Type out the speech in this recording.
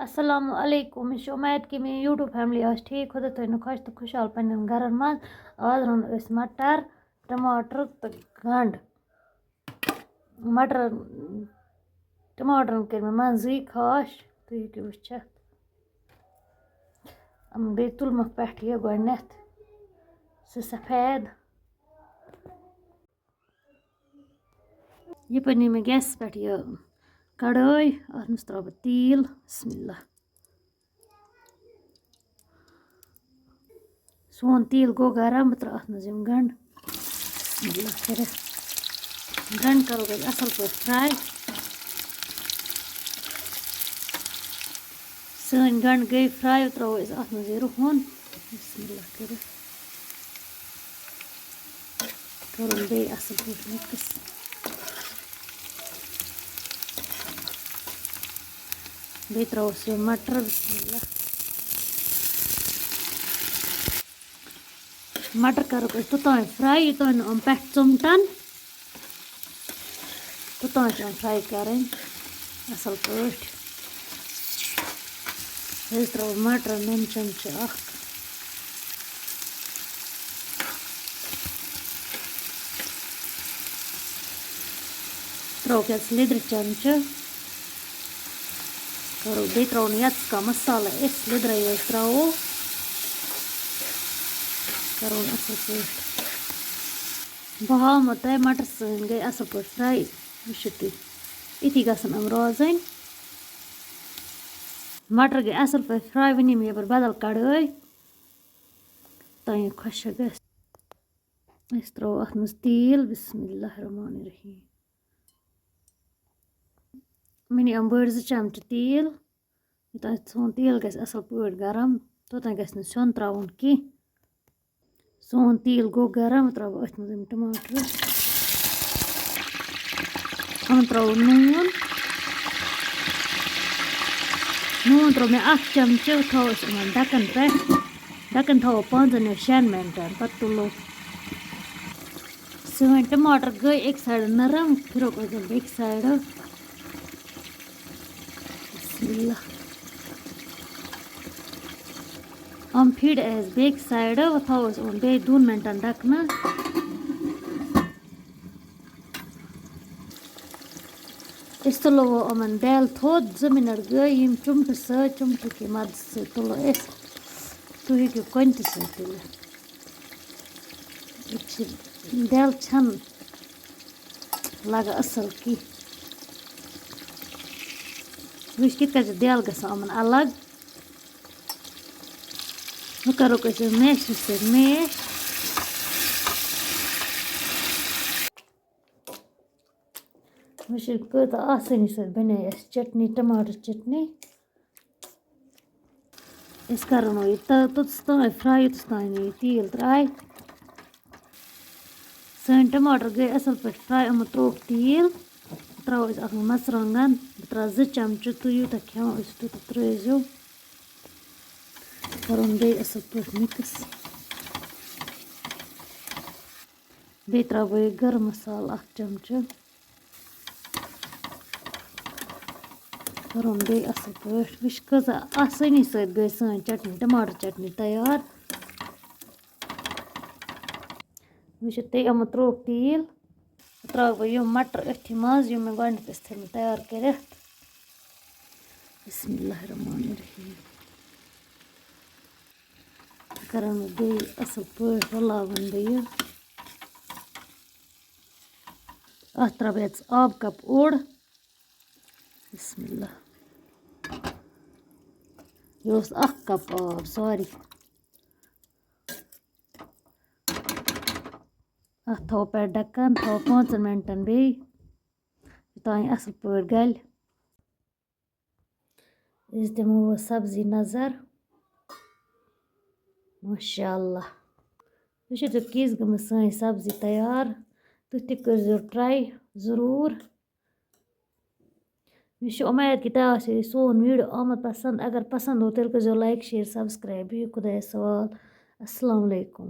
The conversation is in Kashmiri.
अस्सलाम वालेकुम। मैं उम्मीद कि मेरी यूट्यूब फैमिली आज ठीक खुदा तो खुश तो खुशहाल पन्न गरन मज आज रन मटर टमाटर तो गंड मटर टमाटर कर मे मजी खाश तुम हेकु वुचित बे तुलमक पे यह गोडनेथ सफेद ये पे मे गैस पे यह कढ़ाई अत मज त्रा बह तेल बिस्मिल्लाह सोन तेल गो गरम बह त्रा अत मज गंड बिस्मिल्लाह कर गंड करो गई असल पे फ्राई सन गंड गई फ्राई त्रो अत मज रुहन बिस्मिल्लाह कर करो बे असल पे मिक्स बे त्रोस मटर बिस्मिल्लाह मटर करो तोतान फ्राई योतान पे चुमटन तोतान फ्राई करें असल पे त्रो मटर नुन चमच त्रो लिद्र चमच करो बे त्रो का मसाला इस लिद्र त्रो करो असल पे बहाव मत मटर सन गई असल पे फ्राई वुचु तुम इथी गसन रोजन मटर गई असल पे फ्राई वनी मे यपर बदल कढ़ाई तान खुश गस त्रो अत मज तेल बिस्मिल्लाह रहमान रहीम मे अम बड़ 2 चमच तेल योतान सोन तेल गस असल पे गरम तोतान गस सोन त्राउन की सोन तेल गो गरम त्रो अत मज टमाटर हम त्रो नून त्रो मे 1 चमच थो ढक्कन पे ढक्कन थो 5-6 मिनटन पे तुलो सन टमाटर गई एक साइड नरम फिर बेक साइड बिस्मिल्लाह हम फिर एस बेक साइड थो बे 2 मिनटन ढकना तुलो अमन बेल थोद 2 मिनट गई यम चुमट चुमट की मद से तुलो तुम हेकु कन त तुल बेल छन लग असल की वुच कित देल गसान अमन अलग वह करो मैश से मैश वुच कत आसानी से बने चटनी टमाटर चटनी इस करो ये तोतस तान फ्राई योतस तान ये तेल त्राय सन टमाटर गई असल पे फ्राई अम त्रोक तेल त्रो अत मरचांगन त्रा 2 चमच तुम यूत खेवान तूत त्रो करो बे असल पे मिक्स बे त्रो गरम मसाला 1 चमच करो बे असल पे वुच कज आसानी से गई सन चटनी टमाटर चटनी तैयार वुच ते अम त्रोक तेल त्रो यम मटर अथी मज यम मे गंड थे तैयार कर बिस्मिल्लाह रहमान रहीम करन बे असल पे रलावन बे अत त्रा आब कप ओड़ बिस्मिल्लाह यह 1 कप आब सॉरी अत थो पे ढक्कन थो 5 मिनटन बे तान असल पे गल दिमो सब्जी नजर माशाअल्लाह वुचु तुम किस गम सन सब्जी तैयार तुम ते कर ट्राई जरूर मे उम्मीद कि तह सोन वीडियो आमद पसंद अगर पसंद हो तेल कर लाइक शेयर सब्सक्राइब खुदा सवाल अस्सलाम वालेकुम।